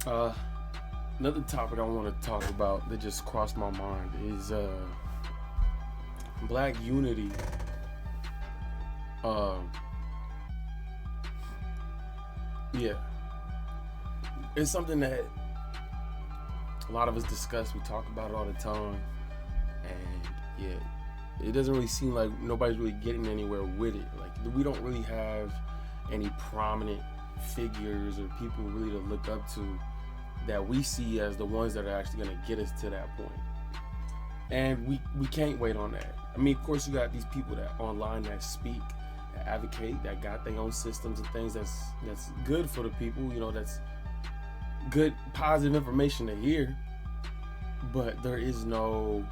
Uh, Another topic I want to talk about that just crossed my mind is black unity. Um, yeah, it's something that a lot of us discuss. We talk about it all the time, and yeah, it doesn't really seem like nobody's really getting anywhere with it. Like we don't really have any prominent figures or people really to look up to that we see as the ones that are actually going to get us to that point. And we can't wait on that. I mean, of course, you got these people that online that speak, that advocate, that got their own systems and things that's good for the people. You know, that's good, positive information to hear. But there's no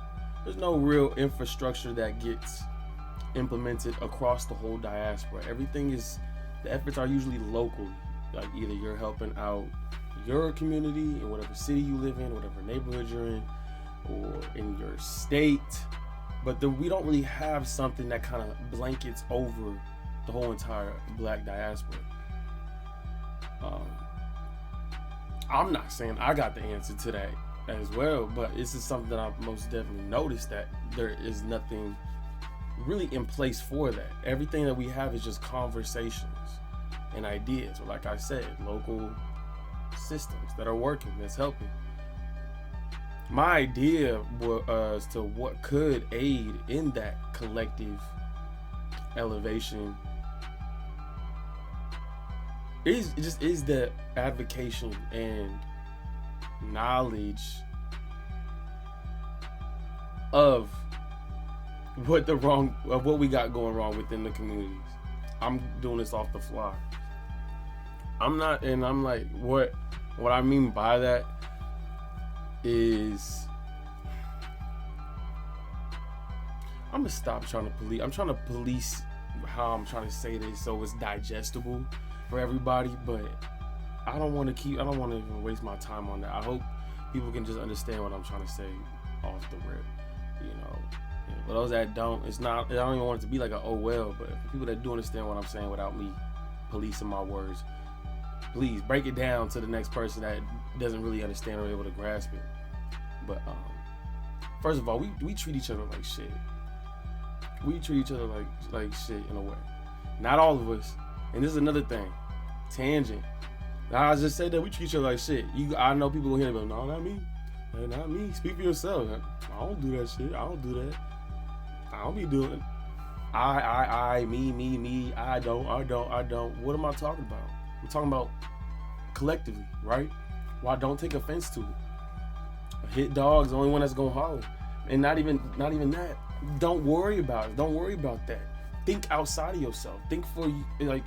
real infrastructure that gets implemented across the whole diaspora. Everything is, the efforts are usually locally. Like either you're helping out your community in whatever city you live in, whatever neighborhood you're in, or in your state, but we don't really have something that kind of blankets over the whole entire black diaspora. I'm not saying I got the answer to that as well, but this is something that I've most definitely noticed, that there is nothing really in place for that. Everything that we have is just conversations and ideas, or like I said, local systems that are working, that's helping. My idea was to what could aid in that collective elevation is the advocation and knowledge of what we got going wrong within the communities. I'm doing this off the fly. I'm like, what I mean by that is I'm gonna stop trying to police. I'm trying to police how I'm trying to say this so it's digestible for everybody, but I don't want to even waste my time on that. I hope people can just understand what I'm trying to say off the rip, you know. And for those that don't, I don't even want it to be like a oh well, but for people that do understand what I'm saying without me policing my words, please break it down to the next person that doesn't really understand or able to grasp it. But first of all, we treat each other like shit. We treat each other like shit in a way. Not all of us. And this is another thing. Tangent. Now, I just said that we treat each other like shit. I know people will hear me, no, not me. Not me. Speak for yourself. I don't do that shit. I don't do that. I don't be doing it. Me, I don't. What am I talking about? I'm talking about collectively, right? Well, don't take offense to it. A hit dog's the only one that's gonna holler. And not even that. Don't worry about it. Don't worry about that. Think outside of yourself. Think for, like,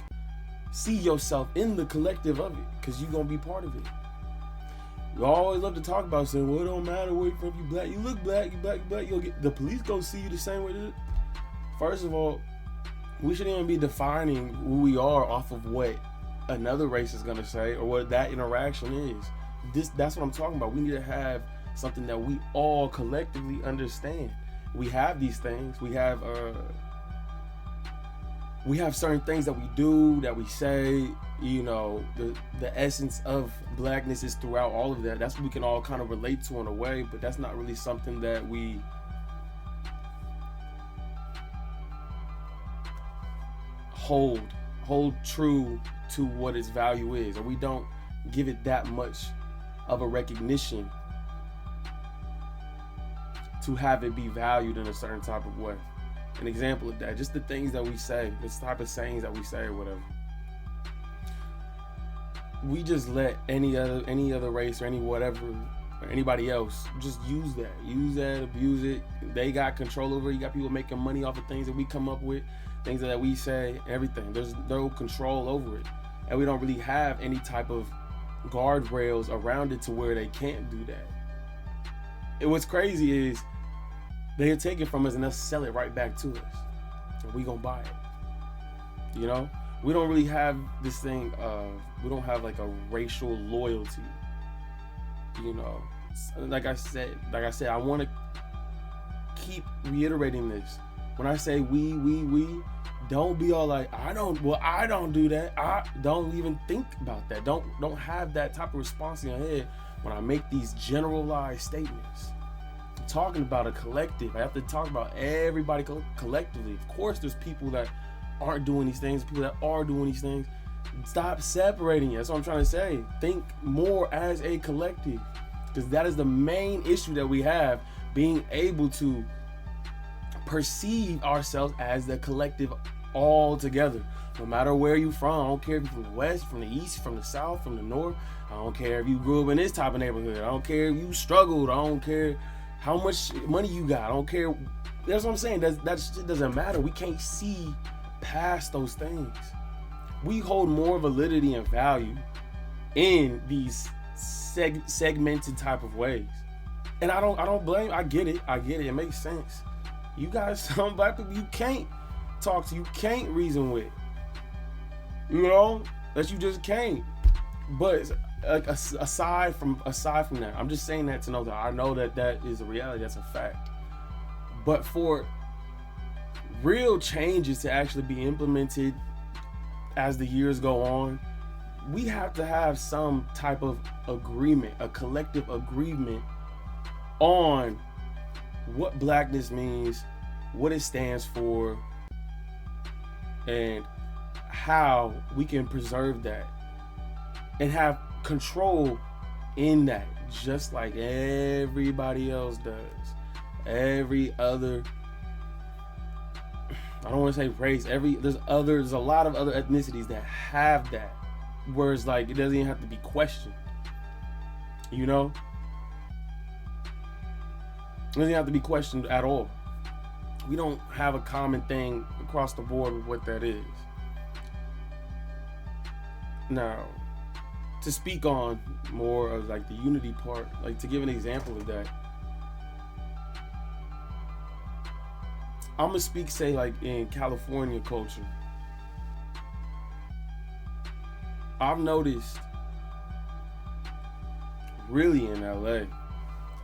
see yourself in the collective of it, because you're gonna be part of it. You always love to talk about saying, well, it don't matter where you're from, you black, you look black, you black, you'll get the police gonna see you the same way. First of all, we shouldn't even be defining who we are off of what another race is gonna say or what that interaction is. That's what I'm talking about. We need to have something that we all collectively understand. We have these things. We have certain things that we do, that we say. You know, the essence of blackness is throughout all of that. That's what we can all kind of relate to in a way, but that's not really something that we hold true to what its value is, or we don't give it that much of a recognition to have it be valued in a certain type of way. An example of that, just the things that we say, this type of sayings that we say or whatever. We just let any other race or any whatever or anybody else just use that, abuse it. They got control over it. You got people making money off of things that we come up with, things that we say, everything. There's no control over it. And we don't really have any type of guardrails around it to where they can't do that. And what's crazy is they'll take it from us and they'll sell it right back to us. And we gonna buy it. You know? We don't really have this thing of, we don't have like a racial loyalty. You know? Like I said, I want to keep reiterating this. When I say we, Don't be all like, I don't do that. I don't even think about that. Don't have that type of response in your head when I make these generalized statements. I'm talking about a collective. I have to talk about everybody collectively. Of course, there's people that aren't doing these things, people that are doing these things. Stop separating it. That's what I'm trying to say. Think more as a collective, because that is the main issue that we have, being able to perceive ourselves as the collective all together. No matter where you from, I don't care if you're from the west, from the east, from the south, from the north. I don't care if you grew up in this type of neighborhood. I don't care if you struggled. I don't care how much money you got. I don't care. That's what I'm saying. That shit doesn't matter. We can't see past those things. We hold more validity and value in these segmented type of ways. And I don't blame. I get it. It makes sense. You guys, some black people, you can't talk to, you can't reason with. You know, that you just can't. But like, aside from that, I'm just saying that to know that I know that is a reality. That's a fact. But for real changes to actually be implemented as the years go on, we have to have some type of agreement, a collective agreement on what blackness means, what it stands for, and how we can preserve that and have control in that, just like everybody else does. Every other, I don't want to say race, there's a lot of other ethnicities that have that, where it's like it doesn't even have to be questioned. You know? It doesn't have to be questioned at all. We don't have a common thing across the board with what that is. Now, to speak on more of like the unity part, like to give an example of that, I'm gonna speak, say, like in California culture. I've noticed, really in LA,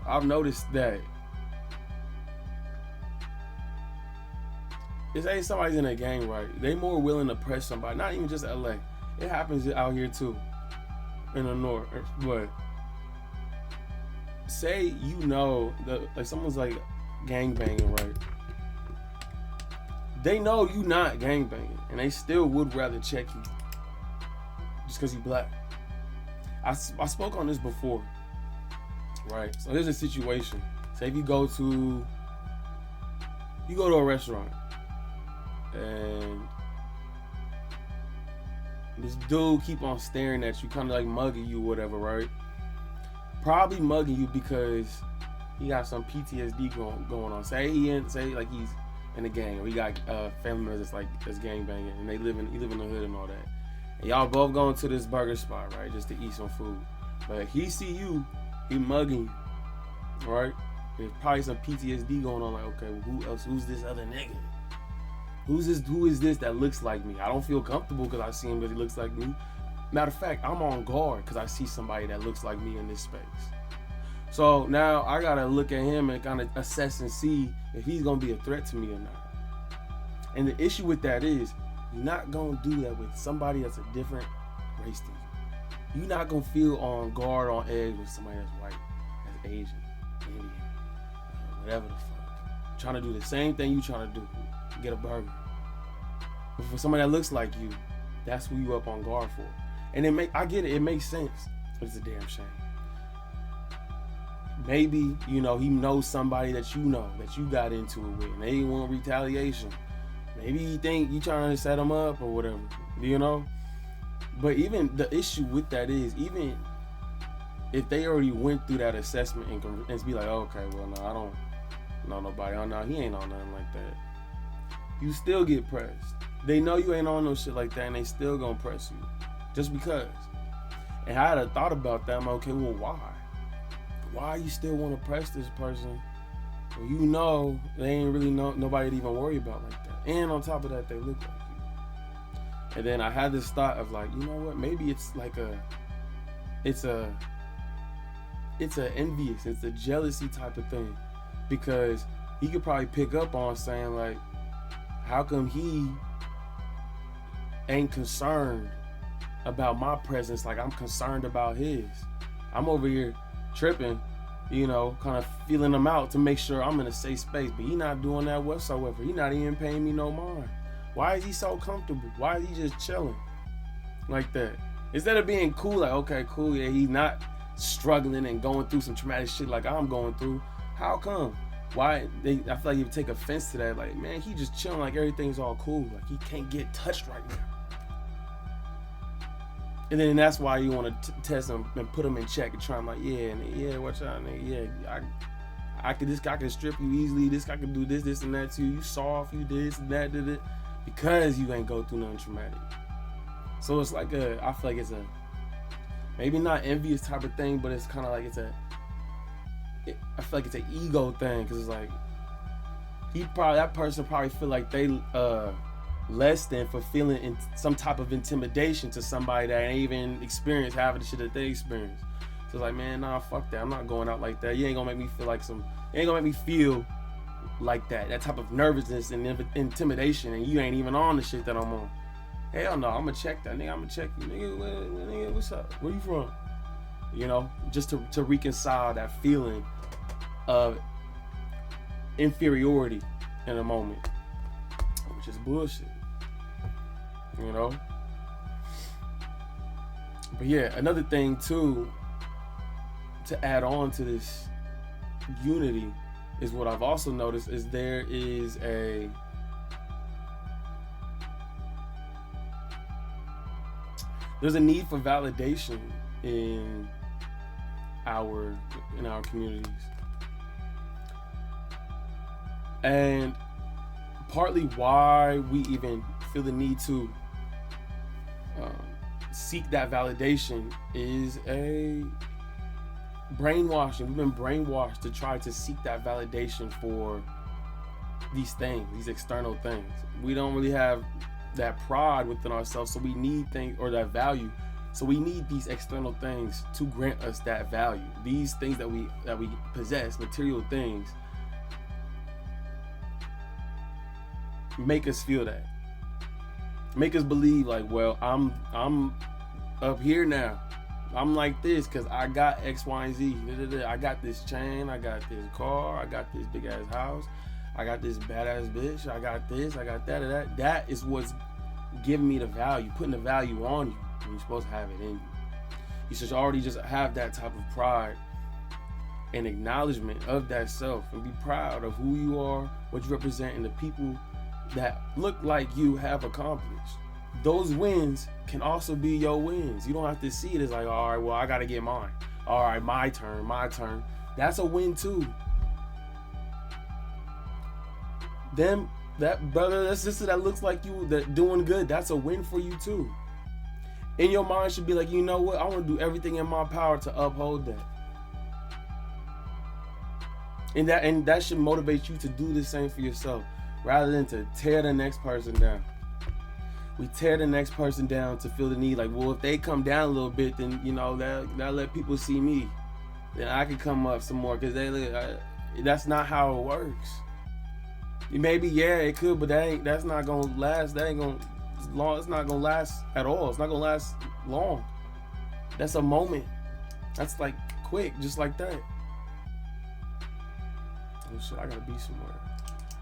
I've noticed that say somebody's in a gang, right? They more willing to press somebody. Not even just LA. It happens out here too, in the north. But say you know that like someone's like gang banging, right? They know you not gang banging, and they still would rather check you just because you black. I spoke on this before, right? So there's a situation. Say if you go to a restaurant, and this dude keep on staring at you, kind of like mugging you, whatever, right? Probably mugging you because he got some PTSD going on. Say like he's in a gang, or he got family members that's gang banging, and he live in the hood and all that. And y'all both going to this burger spot, right, just to eat some food. But he see you, he mugging you, right? There's probably some PTSD going on. Like, okay, well, who else? Who's this other nigga? Who is this that looks like me? I don't feel comfortable because I see him, but he looks like me. Matter of fact, I'm on guard because I see somebody that looks like me in this space. So now I gotta look at him and kind of assess and see if he's gonna be a threat to me or not. And the issue with that is, you're not gonna do that with somebody that's a different race than you. You're not gonna feel on guard, on edge with somebody that's white, that's Asian, Indian, whatever the fuck. Trying to do the same thing you trying to do. Get a burger. But for somebody that looks like you, that's who you up on guard for. And I get it, it makes sense, but it's a damn shame. Maybe, he knows somebody that you got into it with, and they want retaliation. Maybe you think you trying to set them up or whatever, But even the issue with that is, even if they already went through that assessment and be like, oh, okay, well, no, I don't know nobody. Oh, no, he ain't on nothing like that. You still get pressed. They know you ain't on no shit like that, and they still gonna press you just because. And I had a thought about that. I'm like, okay, well, why? Why you still want to press this person? Well, they ain't really nobody to even worry about like that. And on top of that, they look like you. And then I had this thought of like, you know what? Maybe it's like it's a envious, it's a jealousy type of thing, because he could probably pick up on saying like, how come he ain't concerned about my presence like I'm concerned about his. I'm over here tripping, you know, kind of feeling him out to make sure I'm in a safe space, but he not doing that whatsoever. He not even paying me no mind. Why is he so comfortable? Why is he just chilling like that? Instead of being cool, like, okay, cool, yeah, he's not struggling and going through some traumatic shit like I'm going through. How come? Why? I feel like you take offense to that. Like, man, he just chilling like everything's all cool. Like, he can't get touched right now. And then that's why you want to test him and put him in check and try him like, yeah, watch out, nigga. Yeah, this guy can strip you easily. This guy can do this, and that to you. You soft, you this and that, did it, because you ain't go through nothing traumatic. So it's like I feel like it's a, maybe not envious type of thing, but it's kind of like I feel like it's an ego thing, because it's like that person probably feel like they less than for feeling some type of intimidation to somebody that ain't even experienced half of the shit that they experienced. So it's like, man, nah, fuck that. I'm not going out like that. You ain't gonna make me feel like you ain't gonna make me feel like that type of nervousness and intimidation, and you ain't even on the shit that I'm on. Hell no, I'm gonna check that, nigga. I'm gonna check you, nigga. What's up? Where you from? You know, just to reconcile that feeling of inferiority in a moment, which is bullshit. You know? But yeah, another thing too, to add on to this unity, is what I've also noticed is there's a need for validation in our communities. And partly why we even feel the need to seek that validation is a brainwashing. We've been brainwashed to try to seek that validation for these things, these external things. We don't really have that pride within ourselves, so we need things, or that value. So we need these external things to grant us that value. These things that we possess, material things, make us feel that. Make us believe like, well, I'm up here now. I'm like this because I got X, Y, and Z. I got this chain, I got this car, I got this big ass house, I got this badass bitch, I got this, I got that. That is what's giving me the value, putting the value on you. And you're supposed to have it in you. You should already just have that type of pride and acknowledgement of that self, and be proud of who you are, what you represent, and the people that look like you have accomplished. Those wins can also be your wins. You don't have to see it as like, all right, well, I gotta get mine. All right, my turn. That's a win too. That brother, that sister that looks like you, that doing good, that's a win for you too. In your mind should be like, you know what? I want to do everything in my power to uphold that. And that should motivate you to do the same for yourself, rather than to tear the next person down. We tear the next person down to feel the need, like, well, if they come down a little bit, then, you know, that'll let people see me. Then I can come up some more, because that's not how it works. Maybe, yeah, it could, but that's not gonna last. It's not gonna last at all. It's not gonna last long. That's a moment. That's like quick, just like that. Oh shit, I gotta be somewhere.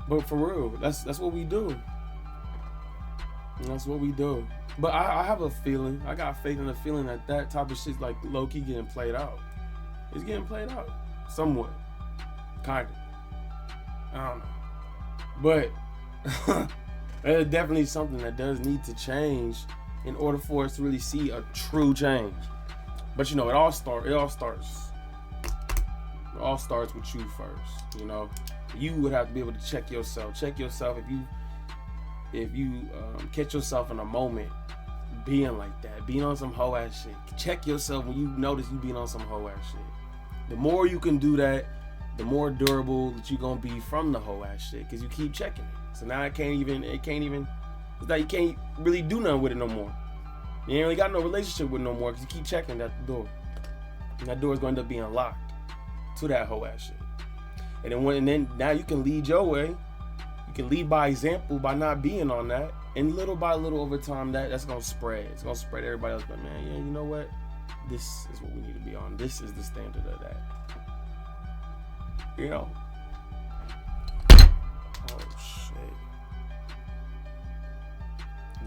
But for real, that's what we do. And that's what we do. But I have a feeling, I got faith in the feeling that type of shit's like low-key getting played out. It's getting played out. Somewhat. Kind of. I don't know. But there's definitely something that does need to change in order for us to really see a true change. But you know, it all starts with you first. You know, you would have to be able to check yourself. If you catch yourself in a moment being like that, being on some hoe ass shit. Check yourself when you notice you being on some hoe ass shit. The more you can do that, the more durable that you're gonna be from the hoe ass shit, because you keep checking it. So now it's like you can't really do nothing with it no more. You ain't really got no relationship with it no more, because you keep checking that door. And that door is going to end up being locked to that hoe ass shit. And then now you can lead your way. You can lead by example by not being on that. And little by little over time, that's gonna spread. It's gonna spread to everybody else. But man, yeah, you know what? This is what we need to be on. This is the standard of that. You know. Oh shit.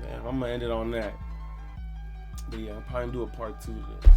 Man, I'm gonna end it on that. But yeah, I'll probably do a part 2 to this.